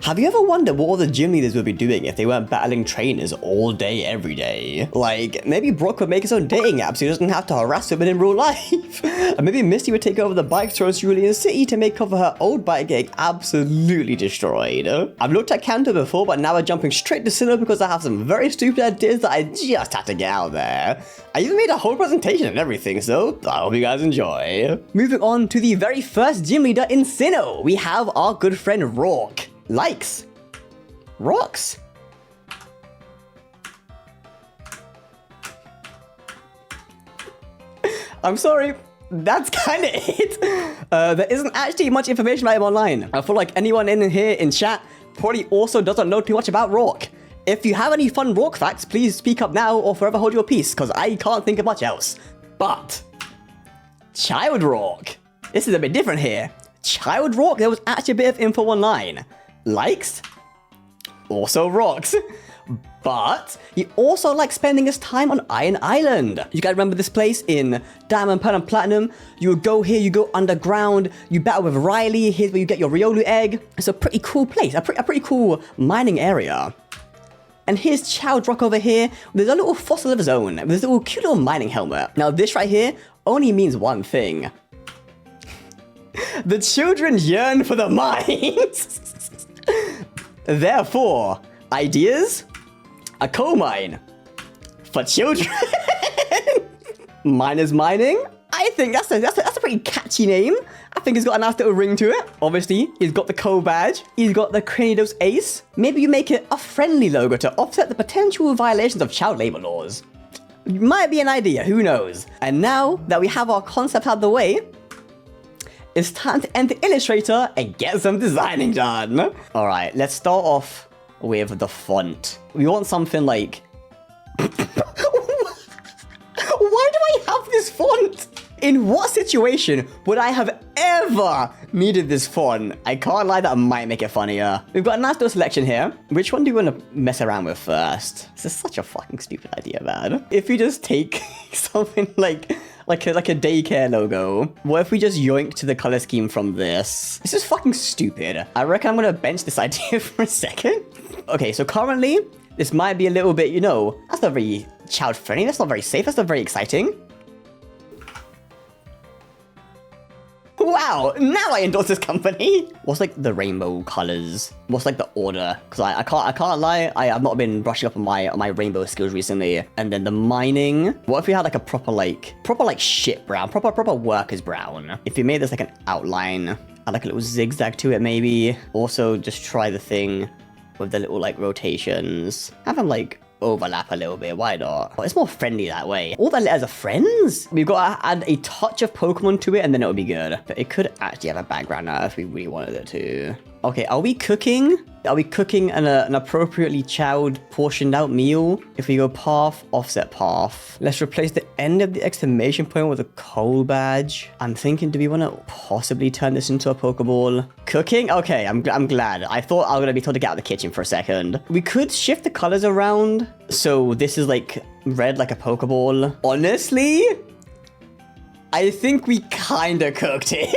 Have you ever wondered what all the gym leaders would be doing if they weren't battling trainers all day, every day? Like, maybe Brock would make his own dating app so he doesn't have to harass women in real life. And maybe Misty would take over the bike stores in Julian City to make up for her old bike getting absolutely destroyed. I've looked at Canto before, but now we're jumping straight to Sinnoh because I have some very stupid ideas that I just had to get out there. I even made a whole presentation and everything, so I hope you guys enjoy. Moving on to the very first gym leader in Sinnoh, we have our good friend Roark. Likes. Rocks. I'm sorry, that's kind of it. There isn't actually much information about him online. I feel like anyone in here in chat probably also doesn't know too much about Roark. If you have any fun Roark facts, please speak up now or forever hold your peace, because I can't think of much else. But Child Roark. This is a bit different here. Child Roark, there was actually a bit of info online. Likes. Also rocks. But he also likes spending his time on Iron Island. You guys remember this place in Diamond, Pearl, and Platinum? You would go here, you go underground, you battle with Riley, here's where you get your Riolu egg. It's a pretty cool place, a pretty cool mining area. And here's Child Rock over here. There's a little fossil of his own. There's a little cute little mining helmet. Now this right here only means one thing. The children yearn for the mines. Therefore, ideas? A coal mine for children. Miners mining? I think that's a pretty catchy name. I think it's got a nice little ring to it. Obviously, he's got the coal badge. He's got the Cranidos ace. Maybe you make it a friendly logo to offset the potential violations of child labor laws. Might be an idea, who knows? And now that we have our concept out of the way, it's time to enter Illustrator and get some designing done. All right, let's start off with the font. We want something like... Why do I have this font? In what situation would I have ever needed this font? I can't lie, that might make it funnier. We've got a nice little selection here. Which one do you want to mess around with first? This is such a fucking stupid idea, man. If we just take something like a daycare logo. What if we just yoink to the color scheme from this? This is fucking stupid. I reckon I'm gonna bench this idea for a second. Okay, so currently, this might be a little bit, you know, that's not very child-friendly, that's not very safe, that's not very exciting. Wow, now I endorse this company. What's like the rainbow colors? What's like the order? Because I can't lie, I have not been brushing up on my rainbow skills recently. And then the mining. What if we had like a proper shit brown, proper workers brown? If we made this like an outline, add like a little zigzag to it maybe. Also just try the thing with the little like rotations. Have them like overlap a little bit, why not? It's more friendly that way. All the letters are friends. We've got to add a touch of Pokemon to it and then it'll be good. But it could actually have a background now if we really wanted it to. Okay, are we cooking? Are we cooking an appropriately child portioned out meal? If we go path, offset path. Let's replace the end of the exclamation point with a coal badge. I'm thinking, do we want to possibly turn this into a Pokeball? Cooking? Okay, I'm glad. I thought I was going to be told to get out of the kitchen for a second. We could shift the colors around. So this is like red like a Pokeball. Honestly, I think we kind of cooked it.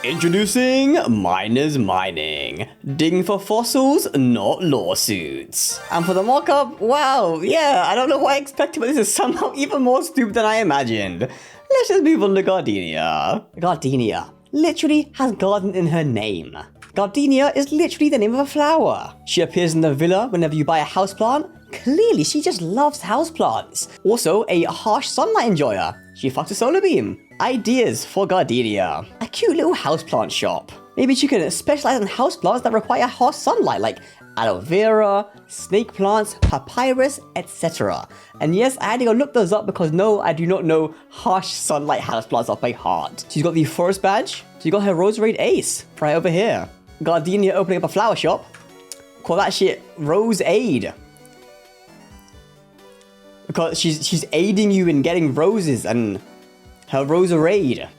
Introducing Miners Mining. Digging for fossils, not lawsuits. And for the mock-up, wow, yeah, I don't know what I expected, but this is somehow even more stupid than I imagined. Let's just move on to Gardenia. Gardenia literally has garden in her name. Gardenia is literally the name of a flower. She appears in the villa whenever you buy a houseplant. Clearly, she just loves houseplants. Also, a harsh sunlight enjoyer. She fucks a solar beam. Ideas for Gardenia. A cute little houseplant shop. Maybe she can specialize in houseplants that require harsh sunlight, like aloe vera, snake plants, papyrus, etc. And yes, I had to go look those up because no, I do not know harsh sunlight houseplants off by heart. She's got the forest badge. She got her Roserade ace right over here. Gardenia opening up a flower shop. Call that shit Rose Aid. Because she's aiding you in getting roses and her Roserade.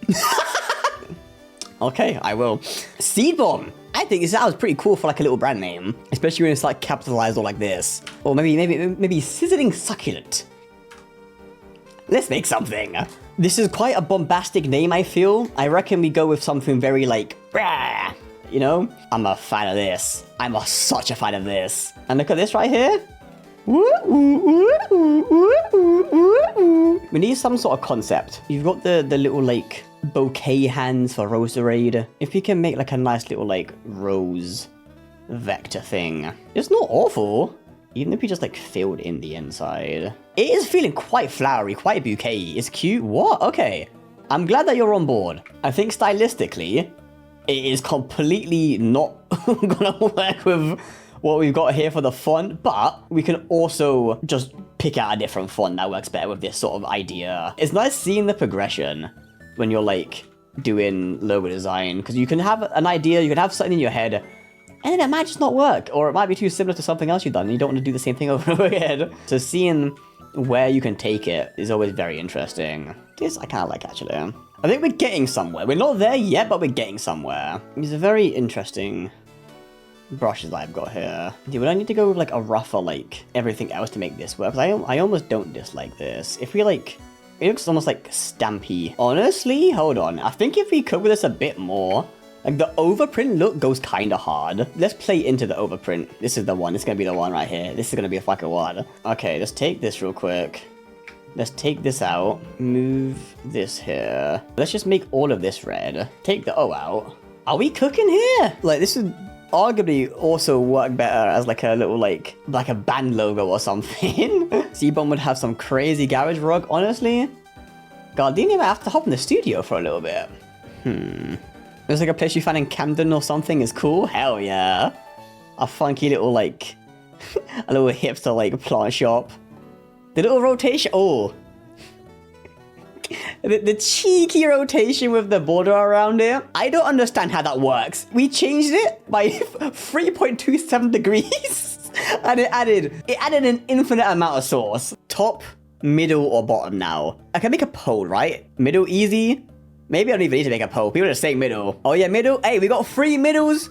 Okay, I will. Seed Bomb. I think this sounds pretty cool for like a little brand name, especially when it's like capitalized or like this. Or maybe Sizzling Succulent. Let's make something. This is quite a bombastic name, I feel. I reckon we go with something very like, rah, you know? I'm a fan of this. Such a fan of this. And look at this right here. We need some sort of concept. You've got the little like bouquet hands for Roserade. If we can make like a nice little like rose vector thing. It's not awful. Even if you just like filled in the inside. It is feeling quite flowery, quite bouquet. It's cute. What? Okay. I'm glad that you're on board. I think stylistically, it is completely not gonna work with what we've got here for the font, but we can also just pick out a different font that works better with this sort of idea. It's nice seeing the progression when you're like doing logo design, because you can have an idea, you can have something in your head, and then it might just not work, or it might be too similar to something else you've done, and you don't want to do the same thing over and over again. So seeing where you can take it is always very interesting. This I kind of like, actually. I think we're getting somewhere. We're not there yet, but we're getting somewhere. These are very interesting brushes that I've got here. Would I need to go with like a rougher, like everything else to make this work? Because I almost don't dislike this. If we like, it looks almost like stampy. Honestly, hold on. I think if we cover this a bit more, like the overprint look goes kind of hard. Let's play into the overprint. This is the one. This is going to be the one right here. This is going to be a fucking one. Okay, let's take this real quick. Let's take this out. Move this here. Let's just make all of this red. Take the O out. Are we cooking here? Like, this would arguably also work better as like a little like a band logo or something. C-Bomb would have some crazy garage rock, honestly. Gardenia might have to hop in the studio for a little bit. There's like a place you found in Camden or something is cool. Hell yeah. A funky little like, a little hipster like plant shop. The little rotation, oh. The cheeky rotation with the border around it. I don't understand how that works. We changed it by 3.27 degrees. And it added an infinite amount of sauce. Top, middle, or bottom now. I can make a poll, right? Middle easy. Maybe I don't even need to make a poll. People are just saying middle. Oh yeah, middle. Hey, we got 3 middles.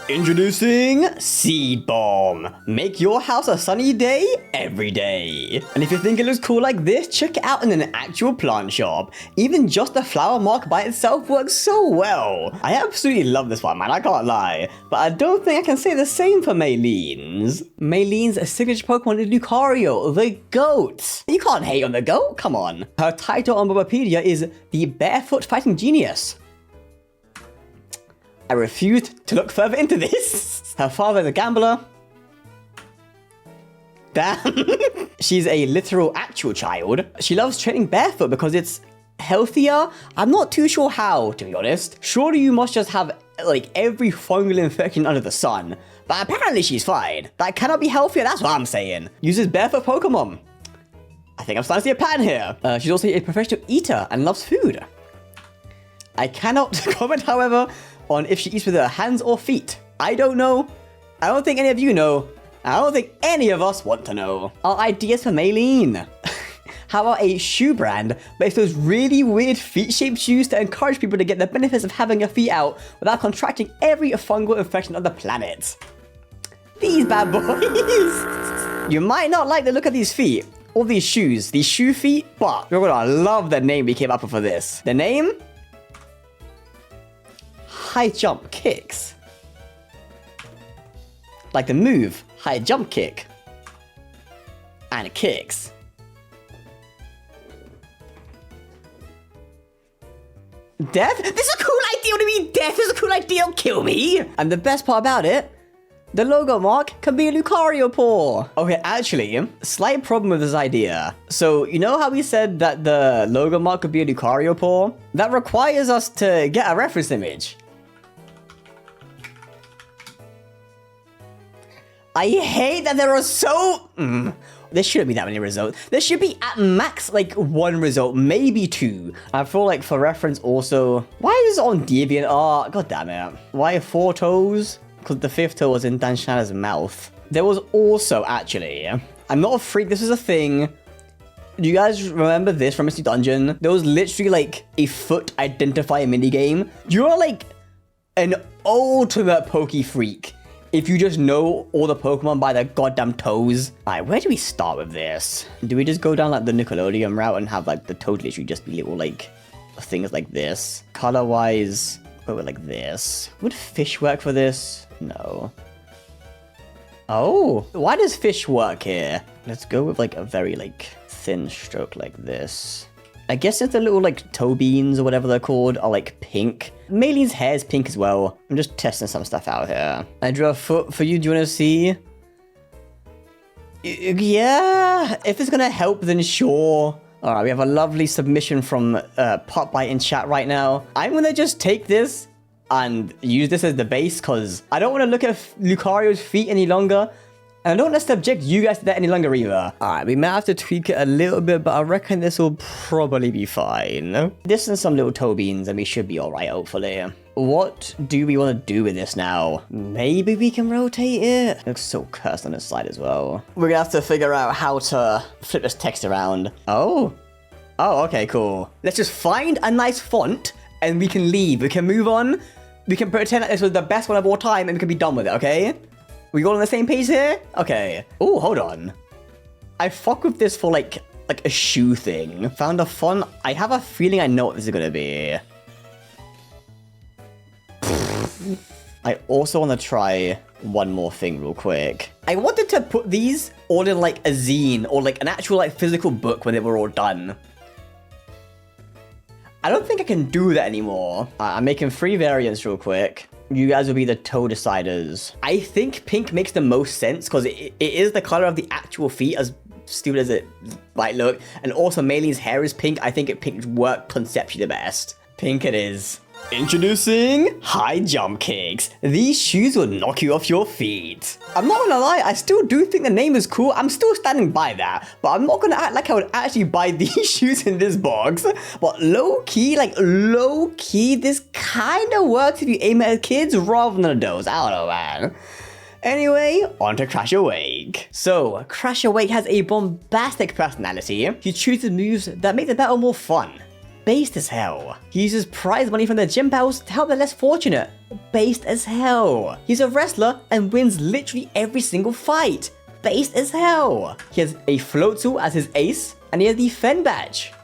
Introducing Seed Bomb. Make your house a sunny day every day. And if you think it looks cool like this, check it out in an actual plant shop. Even just the flower mark by itself works so well. I absolutely love this one, man. I can't lie. But I don't think I can say the same for Maylene's. Maylene's signature Pokemon is Lucario, the goat. You can't hate on the goat. Come on. Her title on Wikipedia is the Barefoot Fighting Genius. I refused to look further into this. Her father's a gambler. Damn. She's a literal actual child. She loves training barefoot because it's healthier. I'm not too sure how, to be honest. Surely you must just have like every fungal infection under the sun. But apparently she's fine. That cannot be healthier, that's what I'm saying. Uses barefoot Pokemon. I think I'm starting to see a pattern here. She's also a professional eater and loves food. I cannot comment, however, on if she eats with her hands or feet. I don't know. I don't think any of you know. I don't think any of us want to know. Our ideas for Maylene. How about a shoe brand based on those really weird feet-shaped shoes to encourage people to get the benefits of having your feet out without contracting every fungal infection on the planet? These bad boys. You might not like the look of these feet, or these shoes, these shoe feet, but you're gonna love the name we came up with for this. The name? High jump kicks. Like the move, high jump kick. And it kicks. Death? This is a cool idea. What do you mean death is a cool idea? Don't kill me. And the best part about it, the logo mark can be a Lucario paw. Okay, actually, slight problem with this idea. So, you know how we said that the logo mark could be a Lucario paw? That requires us to get a reference image. I hate that there are so... There shouldn't be that many results. There should be at max like 1 result, maybe 2. I feel like for reference also... Why is it on DeviantArt? God damn it. Why 4 toes? Because the 5th toe was in Dan Schneider's mouth. There was also, actually... I'm not a freak, this is a thing. Do you guys remember this from Misty Dungeon? There was literally like a foot identifier minigame. You're like an ultimate Poke freak if you just know all the Pokemon by their goddamn toes. Alright, where do we start with this? Do we just go down like the Nickelodeon route and have like the toes literally just be little like things like this? Color-wise, go with like this. Would fish work for this? No. Oh, why does fish work here? Let's go with like a very like thin stroke like this. I guess if the little like toe beans or whatever they're called are like pink. Maylene's hair is pink as well. I'm just testing some stuff out here. I drew a foot for you. Do you want to see? Yeah, if it's gonna help, then sure. All right, we have a lovely submission from Popbite in chat right now. I'm gonna just take this and use this as the base because I don't want to look at Lucario's feet any longer. And I don't want to subject you guys to that any longer either. All right, we might have to tweak it a little bit, but I reckon this will probably be fine. This and some little toe beans and we should be all right, hopefully. What do we want to do with this now? Maybe we can rotate it. It looks so cursed on the side as well. We're gonna have to figure out how to flip this text around. Oh, okay, cool. Let's just find a nice font and we can leave. We can move on. We can pretend that this was the best one of all time and we can be done with it, okay? We all on the same page here? Okay. Oh, hold on. I fuck with this for like a shoe thing. Found a font. I have a feeling I know what this is gonna be. I also want to try one more thing real quick. I wanted to put these all in like a zine or like an actual like physical book when they were all done. I don't think I can do that anymore. I'm making 3 variants real quick. You guys will be the toe deciders. I think pink makes the most sense because it is the color of the actual feet, as stupid as it might look. And also Maylene's hair is pink. I think pink work conceptually the best. Pink it is. Introducing high jump kicks. These shoes will knock you off your feet. I'm not gonna lie, I still do think the name is cool. I'm still standing by that, but I'm not gonna act like I would actually buy these shoes in this box. But low-key, this kind of works if you aim at kids rather than adults. I don't know, man. Anyway, on to Crash Awake. So, Crash Awake has a bombastic personality. He chooses moves that make the battle more fun. Based as hell. He uses prize money from their gym battles to help the less fortunate. Based as hell. He's a wrestler and wins literally every single fight. Based as hell. He has a float tool as his ace, and he has the Fen badge.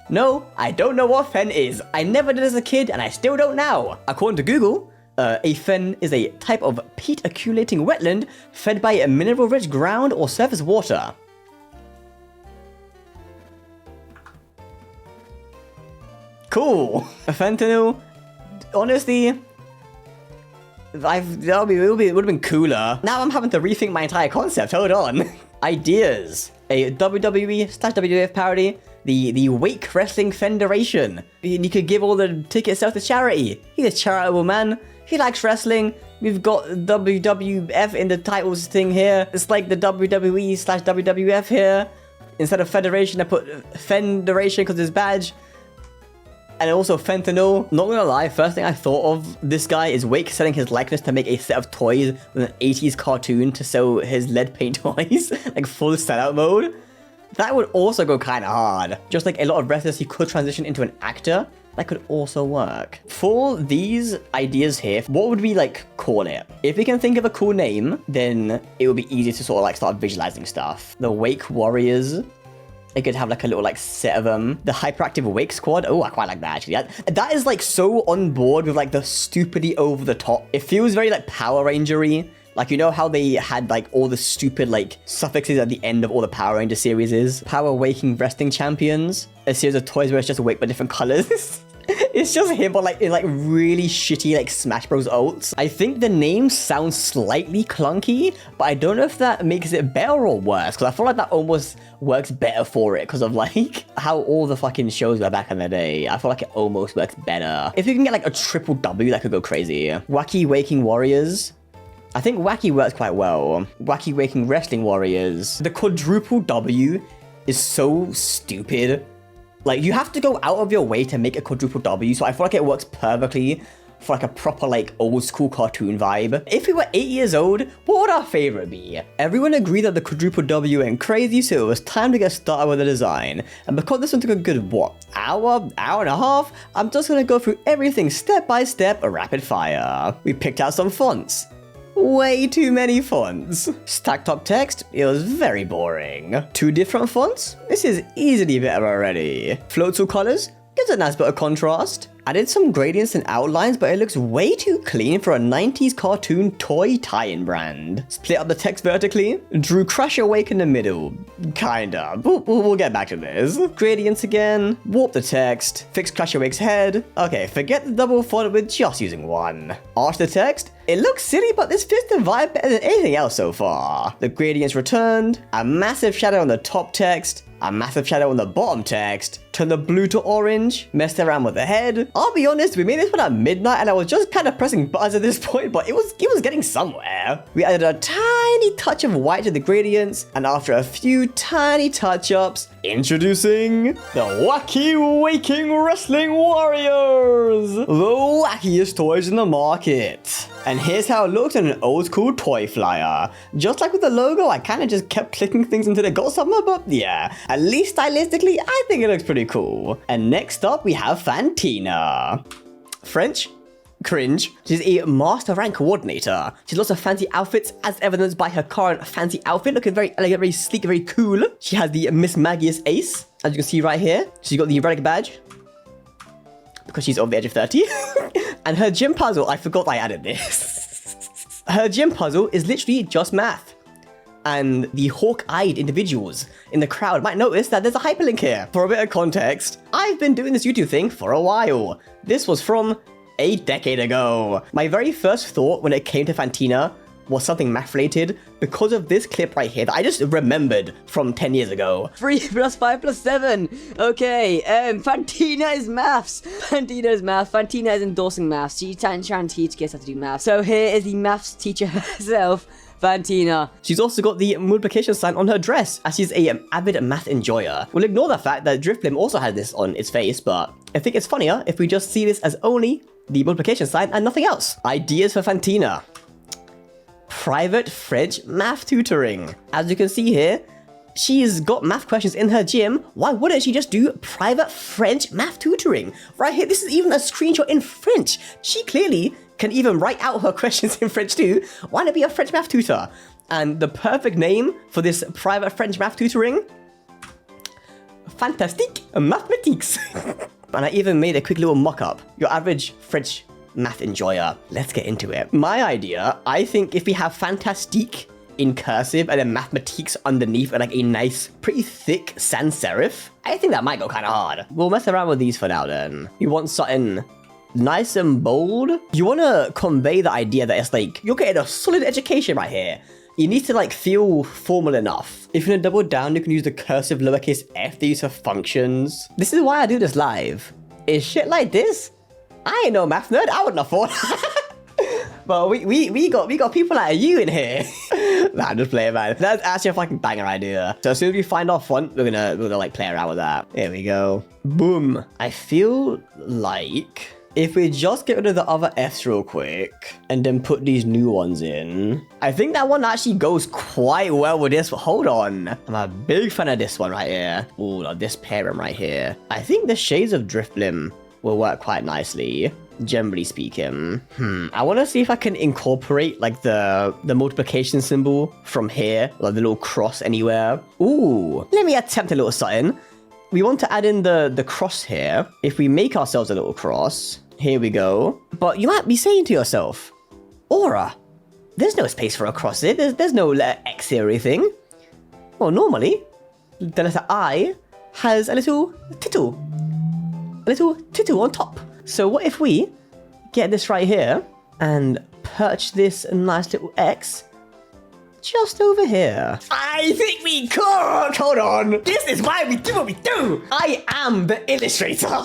No, I don't know what Fen is. I never did as a kid, and I still don't now. According to Google, a fen is a type of peat accumulating wetland fed by a mineral-rich ground or surface water. Cool. Fantina, honestly, it would have been cooler. Now I'm having to rethink my entire concept. Hold on. Ideas. A WWE/WWF parody. The Wake Wrestling Federation. You could give all the tickets out to charity. He's a charitable man. He likes wrestling. We've got WWF in the titles thing here. It's like the WWE/WWF here. Instead of Federation, I put Federation because it's badge. And also fentanyl. Not gonna lie, first thing I thought of this guy is Wake selling his likeness to make a set of toys with an 80s cartoon to sell his lead paint toys, like full sellout mode. That would also go kind of hard. Just like a lot of wrestlers, he could transition into an actor. That could also work. For these ideas here, what would we like call it? If we can think of a cool name, then it would be easy to sort of like start visualizing stuff. The Wake Warriors. It could have like a little like set of them. The Hyperactive Wake Squad. Oh, I quite like that actually. That is like so on board with like the stupidly over the top. It feels very like Power Ranger-y. Like, you know how they had like all the stupid like suffixes at the end of all the Power Ranger series is? Power Waking Wrestling Champions. A series of toys where it's just Wake but different colors. It's just him, but like in like really shitty like Smash Bros ults. I think the name sounds slightly clunky, but I don't know if that makes it better or worse, because I feel like that almost works better for it because of like how all the fucking shows were back in the day. I feel like it almost works better. If you can get like a triple W, that could go crazy. Wacky Waking Warriors. I think Wacky works quite well. Wacky Waking Wrestling Warriors. The quadruple W is so stupid. Like, you have to go out of your way to make a quadruple W, so I feel like it works perfectly for like a proper like old school cartoon vibe. If we were 8 years old, what would our favorite be? Everyone agreed that the quadruple W went crazy, so it was time to get started with the design. And because this one took a good, what, hour and a half, I'm just gonna go through everything step by step, rapid fire. We picked out some fonts. Way too many fonts. Stack top text, it was very boring. 2 different fonts, this is easily better already. Float tool colors, gives a nice bit of contrast. Added some gradients and outlines, but it looks way too clean for a 90s cartoon toy tie-in brand. Split up the text vertically, drew Crash Awake in the middle. Kinda. We'll get back to this. Gradients again, warp the text, fix Crash Awake's head. Okay, forget the double font with just using one. Arch the text. It looks silly, but this fits the vibe better than anything else so far. The gradients returned, a massive shadow on the top text, a massive shadow on the bottom text, turned the blue to orange, messed around with the head. I'll be honest, we made this one at midnight and I was just kind of pressing buttons at this point, but it was getting somewhere. We added a tiny touch of white to the gradients, and after a few tiny touch-ups, introducing the Wacky Waking Wrestling Warriors! The wackiest toys in the market. And here's how it looks in an old school toy flyer. Just like with the logo, I kind of just kept clicking things until it got somewhere, but yeah, at least stylistically, I think it looks pretty cool. And next up, we have Fantina. French? Cringe. She's a master rank coordinator. She's lots of fancy outfits, as evidenced by her current fancy outfit, looking very elegant, very sleek, very cool. She has the Miss Maggie's ace, as you can see right here. She's got the relic badge, because she's over the age of 30. And her gym puzzle, I forgot I added this. Her gym puzzle is literally just math. And the hawk-eyed individuals in the crowd might notice that there's a hyperlink here. For a bit of context, I've been doing this YouTube thing for a while. This was from a decade ago. My very first thought when it came to Fantina was something math-related because of this clip right here that I just remembered from 10 years ago. 3 plus 5 plus 7. Okay, Fantina is maths. Fantina is math. Fantina is endorsing maths. She's trying to teach kids how to do math. So here is the maths teacher herself, Fantina. She's also got the multiplication sign on her dress, as she's a avid math enjoyer. We'll ignore the fact that LEMME also had this on its face, but I think it's funnier if we just see this as only the multiplication sign and nothing else. Ideas for Fantina. Private French math tutoring. As you can see here, she's got math questions in her gym. Why wouldn't she just do private French math tutoring? Right here, this is even a screenshot in French. She clearly can even write out her questions in French too. Why not be a French math tutor? And the perfect name for this private French math tutoring? Fantastique Mathematiques. And I even made a quick little mock-up. Your average French math enjoyer. Let's get into it. My idea, I think if we have Fantastique in cursive and then Mathematiques underneath and like a nice, pretty thick sans serif, I think that might go kind of hard. We'll mess around with these for now then. You want something nice and bold? You want to convey the idea that it's like, you're getting a solid education right here. You need to like feel formal enough. If you're gonna double down, you can use the cursive lowercase f to use for functions. This is why I do this live. Is shit like this? I ain't no math nerd, I wouldn't afford. But we got people like you in here. Nah, I'm just playing, man. That's actually a fucking banger idea. So as soon as we find our font, we're gonna like play around with that. Here we go. Boom. I feel like if we just get rid of the other F's real quick and then put these new ones in, I think that one actually goes quite well with this. Hold on. I'm a big fan of this one right here. Ooh, this pairing right here. I think the shades of Drifblim will work quite nicely, generally speaking. I want to see if I can incorporate like the multiplication symbol from here, like the little cross anywhere. Ooh, let me attempt a little something. We want to add in the cross here. If we make ourselves a little cross, here we go. But you might be saying to yourself, Aura, there's no space for a cross here. There's no letter X here or anything. Well, normally, the letter I has a little tittle on top. So what if we get this right here and perch this nice little X just over here? I think we could! Hold on. This is why we do what we do. I am the illustrator.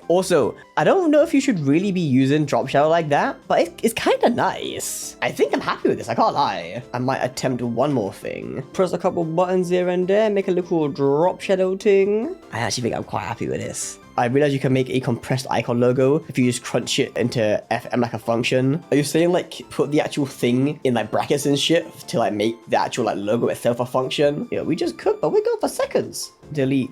Also, I don't know if you should really be using drop shadow like that, but it's kind of nice. I think I'm happy with this, I can't lie. I might attempt one more thing. Press a couple buttons here and there, make a little drop shadow thing. I actually think I'm quite happy with this. I realized you can make a compressed icon logo if you just crunch it into FM like a function. Are you saying like put the actual thing in like brackets and shit to like make the actual like logo itself a function? Yeah, we just could, but we're going for seconds. Delete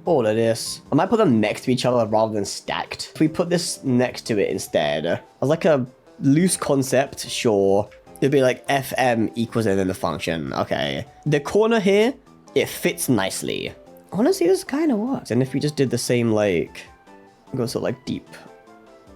all of this. I might put them next to each other rather than stacked. If we put this next to it instead, as like a loose concept, sure. It'd be like FM equals and then the function. Okay. The corner here, it fits nicely. Honestly, this kind of works. And if we just did the same, like, go sort of like deep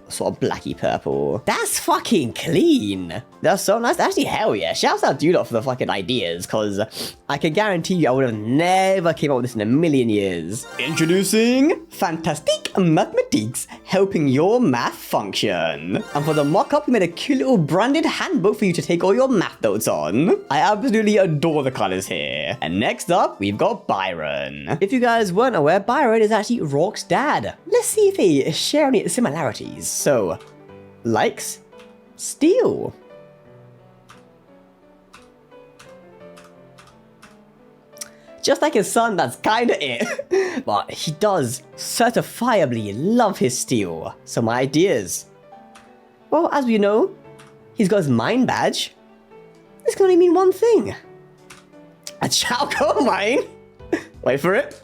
sort of blacky purple. That's fucking clean. That's so nice. Actually, hell yeah. Shouts out to you lot for the fucking ideas, because I can guarantee you I would have never came up with this in a million years. Introducing Fantastic Mathematics, helping your math function. And for the mock-up, we made a cute little branded handbook for you to take all your math notes on. I absolutely adore the colors here. And next up, we've got Byron. If you guys weren't aware, Byron is actually Roark's dad. Let's see if they share any similarities. So, likes steel. Just like his son, that's kinda it. But he does certifiably love his steel. So my ideas. Well, as we know, he's got his mine badge. This can only mean one thing. A Chalco mine. Wait for it.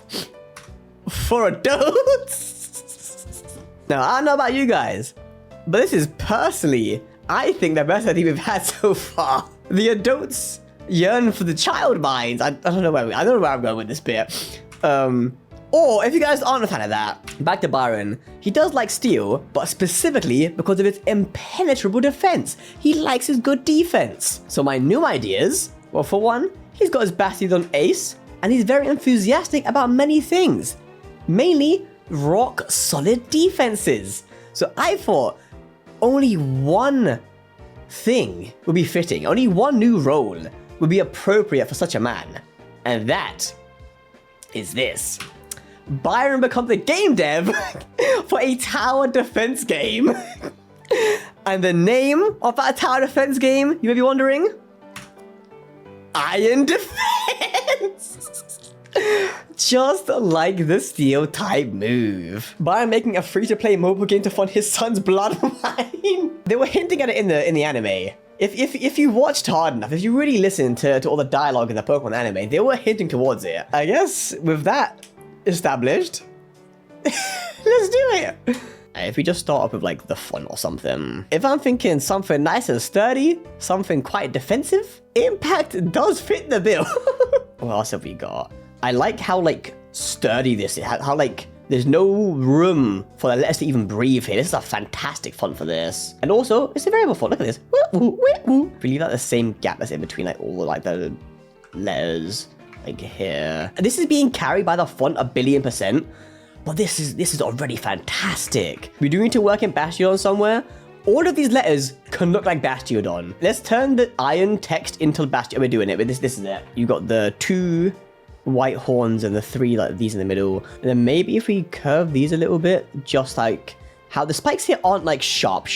For adults. Now, I don't know about you guys, but this is personally, I think, the best idea we've had so far. The adults yearn for the child mines. I don't know where I'm going with this bit. Or if you guys aren't a fan of that, back to Byron. He does like steel, but specifically because of its impenetrable defense. He likes his good defense. So my new ideas, well, for one, he's got his Bastion ace, and he's very enthusiastic about many things, mainly rock solid defenses. So I thought only one thing would be fitting, only one new role would be appropriate for such a man, and that is this. Byron becomes a game dev for a tower defense game. And the name of that tower defense game, you may be wondering? Iron Defense! Just like the steel type move. Byron making a free-to-play mobile game to fund his son's blood mine. They were hinting at it in the anime. If you watched hard enough, if you really listened to all the dialogue in the Pokemon anime, they were hinting towards it. I guess with that established, let's do it. If we just start off with like the font or something. If I'm thinking something nice and sturdy, something quite defensive, Impact does fit the bill. What else have we got? I like how like sturdy this is, how like there's no room for the letters to even breathe here. This is a fantastic font for this. And also, it's a variable font. Look at this. If we leave like the same gap that's in between like all the like the letters like here. And this is being carried by the font 1,000,000,000%. But this is already fantastic. We do need to work in Bastion somewhere. All of these letters can look like Bastiodon. Let's turn the iron text into Bastion. We're doing it, but this is it. You got the 2 white horns and the 3 like these in the middle. And then maybe if we curve these a little bit, just like how the spikes here aren't like sharp.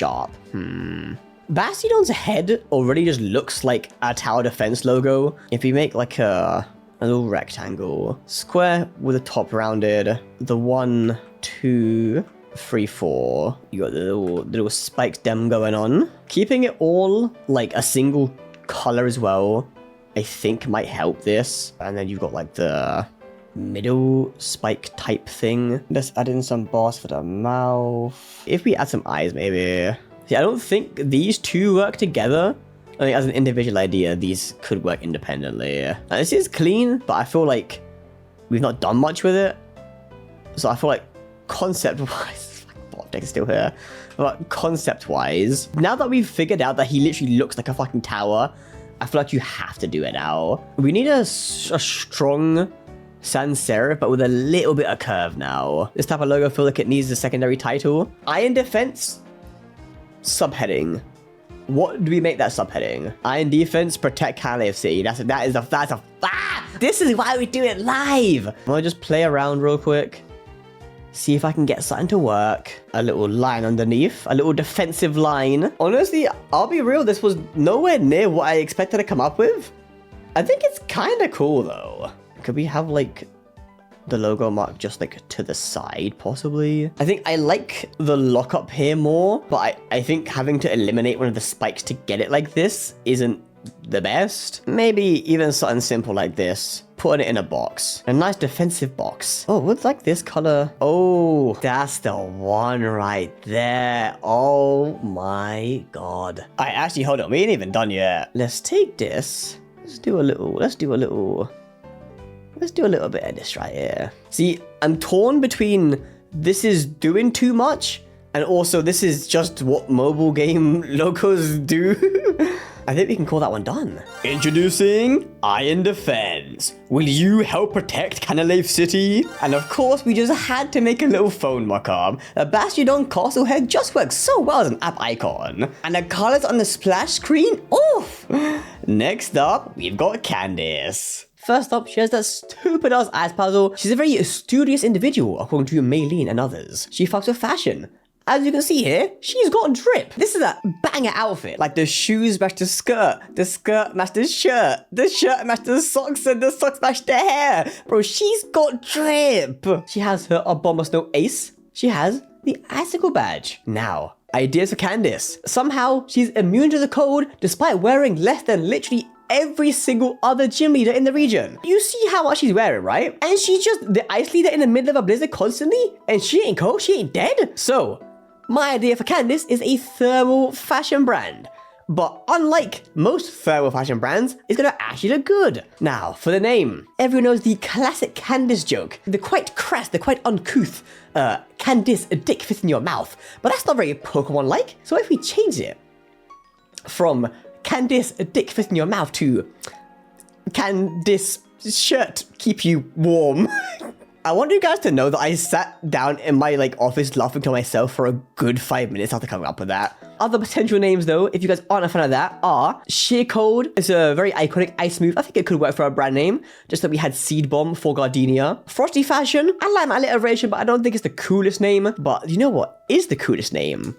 Bastiodon's head already just looks like a tower defense logo. If we make like a little rectangle, square with the top rounded, the 1, 2, 3, 4. You got the little spike stem going on. Keeping it all like a single color as well, I think might help this. And then you've got like the middle spike type thing. Let's add in some bars for the mouth. If we add some eyes, maybe. See, I don't think these two work together. I think as an individual idea, these could work independently. Now, this is clean, but I feel like we've not done much with it. So I feel like concept-wise, Deck is still here. But concept-wise, now that we've figured out that he literally looks like a fucking tower, I feel like you have to do it now. We need a strong sans serif, but with a little bit of curve now. This type of logo, I feel like it needs a secondary title. Iron Defense, subheading. What do we make that subheading? Iron Defense, protect Candice City. This is why we do it live. I'm gonna just play around real quick. See if I can get something to work. A little line underneath, a little defensive line. Honestly, I'll be real, this was nowhere near what I expected to come up with. I think it's kind of cool though. Could we have like the logo mark just like to the side possibly? I think I like the lockup here more, but I think having to eliminate one of the spikes to get it like this isn't the best. Maybe even something simple like this. Putting it in a box. A nice defensive box. Oh, what's like this color? Oh, that's the one right there. Oh my god. Actually, hold on. We ain't even done yet. Let's take this. Let's do a little bit of this right here. See, I'm torn between this is doing too much And also, this is just what mobile game logos do. I think we can call that one done. Introducing Iron Defense. Will you help protect Candice City? And of course, we just had to make a little phone mock-up. The Bastion Castle head just works so well as an app icon. And the colors on the splash screen, oof! Next up, we've got Candice. First up, she has that stupid-ass eyes puzzle. She's a very studious individual, according to Maylene and others. She fucks with fashion. As you can see here, she's got drip. This is a banger outfit. Like the shoes match the skirt match the shirt match the socks, and the socks match the hair. Bro, she's got drip. She has her Abomasnow ace. She has the icicle badge. Now, ideas for Candice. Somehow, she's immune to the cold despite wearing less than literally every single other gym leader in the region. You see how much she's wearing, right? And she's just the ice leader in the middle of a blizzard constantly, and she ain't cold, she ain't dead. So, my idea for Candice is a thermal fashion brand. But unlike most thermal fashion brands, it's gonna actually look good. Now, for the name. Everyone knows the classic Candice joke. The quite crass, the quite uncouth, Candice, a dick fits in your mouth. But that's not very Pokemon-like. So if we change it from Candice, a dick fits in your mouth to Candice, shirt keep you warm. I want you guys to know that I sat down in my office laughing to myself for a good 5 minutes after coming up with that. Other potential names though, if you guys aren't a fan of that, are Sheer Cold. It's a very iconic ice move. I think it could work for a brand name, just that we had Seed Bomb for Gardenia. Frosty Fashion, I like my alliteration, but I don't think it's the coolest name. But you know what is the coolest name?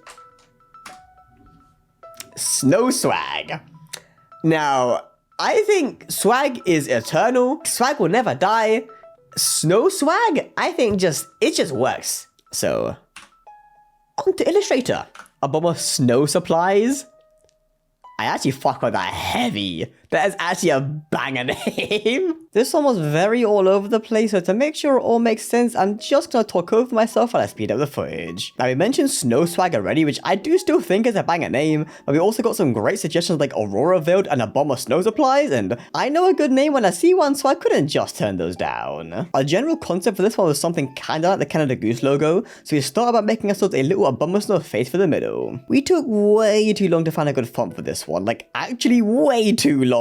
Snow Swag. Now, I think swag is eternal. Swag will never die. Snow Swag, I think it just works. So, on to Illustrator. A bomb of snow supplies. I actually fuck with that heavy. That is actually a banger name. This one was very all over the place, so to make sure it all makes sense, I'm just gonna talk over myself while I speed up the footage. Now, we mentioned Snow Swag already, which I do still think is a banger name, but we also got some great suggestions like Aurora Veiled and a bomb of snow supplies, and I know a good name when I see one, so I couldn't just turn those down. Our general concept for this one was something kinda like the Canada Goose logo, so we started by making ourselves a little Abomasnow face for the middle. We took way too long to find a good font for this one, like actually way too long.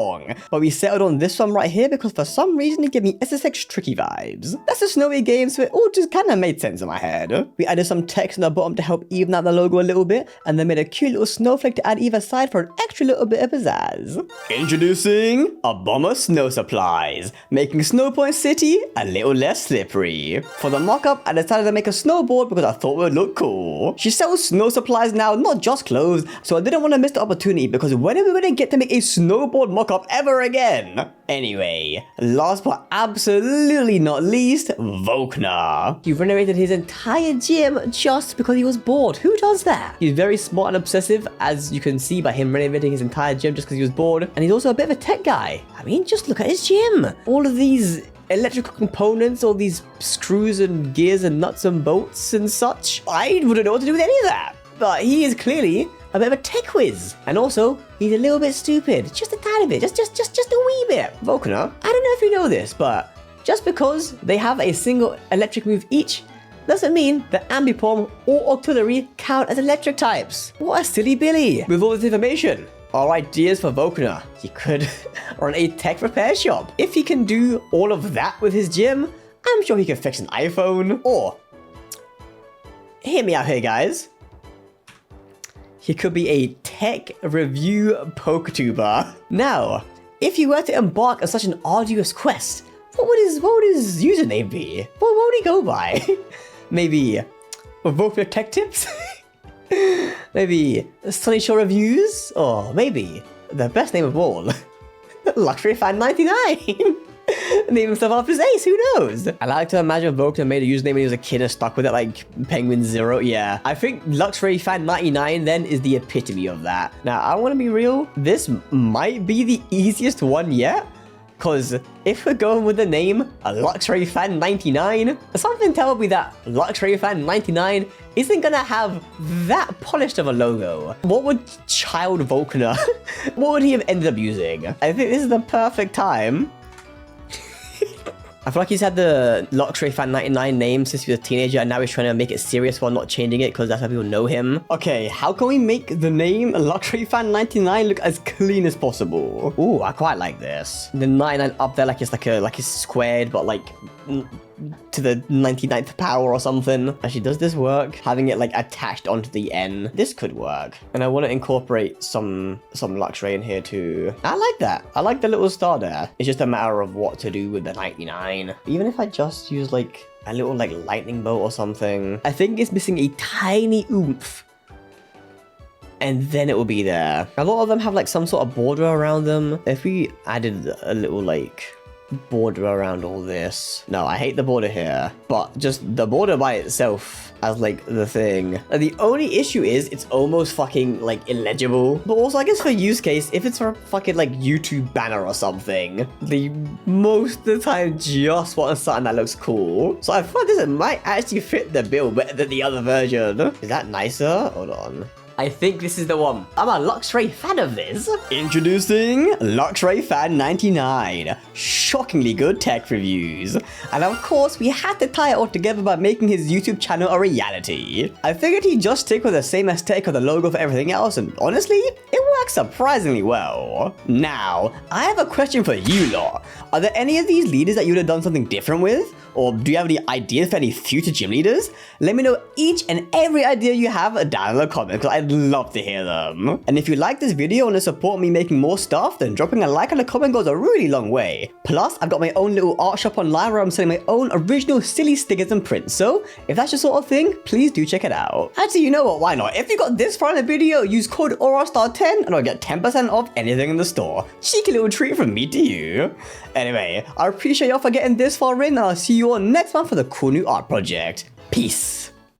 But we settled on this one right here because for some reason it gave me SSX Tricky vibes. That's a snowy game, so it all just kind of made sense in my head. We added some text on the bottom to help even out the logo a little bit, and then made a cute little snowflake to add either side for an extra little bit of pizzazz. Introducing a bomb of snow supplies, making Snowpoint City a little less slippery. For the mock-up, I decided to make a snowboard because I thought it would look cool. She sells snow supplies now, not just clothes, so I didn't want to miss the opportunity because when are we going to get to make a snowboard mock-up ever again? Anyway, last but absolutely not least, Volkner. He renovated his entire gym just because he was bored. Who does that? He's very smart and obsessive, as you can see by him renovating his entire gym just because he was bored. And he's also a bit of a tech guy. I mean, just look at his gym. All of these electrical components, all these screws and gears and nuts and bolts and such. I wouldn't know what to do with any of that. But he is clearly a bit of a tech whiz. And also, he's a little bit stupid. Just a tiny bit. Just a wee bit. Volkner, I don't know if you know this, but just because they have a single electric move each, doesn't mean that Ambipom or Octillery count as electric types. What a silly Billy. With all this information, our ideas for Volkner. He could run a tech repair shop. If he can do all of that with his gym, I'm sure he can fix an iPhone. Or, hear me out here, guys. He could be a tech review PokeTuber. Now, if you were to embark on such an arduous quest, what would his username be? What would he go by? Maybe Volkner Tech Tips? Maybe Sunny Shore Reviews? Or maybe the best name of all, Luxury Fan 99. Name himself after his ace, who knows? I like to imagine Volkner made a username when he was a kid and stuck with it like Penguin Zero. Yeah, I think Luxury Fan 99 then is the epitome of that. Now, I want to be real, this might be the easiest one yet. Because if we're going with the name Luxury Fan 99, something tells me that Luxury Fan 99 isn't gonna have that polished of a logo. What would Child Volkner, what would he have ended up using? I think this is the perfect time I feel like he's had the Luxray Fan 99 name since he was a teenager, and now he's trying to make it serious while not changing it because that's how people know him. Okay, how can we make the name Luxray Fan 99 look as clean as possible? Ooh, I quite like this. The 99 up there, like it's squared, but like to the 99th power or something. Actually, does this work? Having it like attached onto the N. This could work. And I want to incorporate some Luxray in here too. I like that. I like the little star there. It's just a matter of what to do with the 99. Even if I just use like a little like lightning bolt or something. I think it's missing a tiny oomph. And then it will be there. A lot of them have like some sort of border around them. If we added a little like border around all this. No, I hate the border here, but just the border by itself as like the thing. And the only issue is it's almost fucking like illegible. But also I guess for use case, if it's for a fucking like YouTube banner or something, they most of the time just want something that looks cool. So I feel like this might actually fit the bill better than the other version. Is that nicer? Hold on. I think this is the one. I'm a Luxray fan of this. Introducing Luxray Fan 99. Shockingly good tech reviews. And of course, we had to tie it all together by making his YouTube channel a reality. I figured he'd just stick with the same aesthetic of the logo for everything else, and honestly, it works surprisingly well. Now, I have a question for you lot. Are there any of these leaders that you would have done something different with? Or do you have any ideas for any future gym leaders? Let me know each and every idea you have down in the comments, because I'd love to hear them. And if you like this video and want to support me making more stuff, then dropping a like and a comment goes a really long way. Plus, I've got my own little art shop online where I'm selling my own original silly stickers and prints, so if that's your sort of thing, please do check it out. Actually, you know what, why not? If you got this far in the video, use code AuraStar10 and I'll get 10% off anything in the store. Cheeky little treat from me to you. Anyway, I appreciate y'all for getting this far in, and I'll see you all next month for the cool new art project. Peace.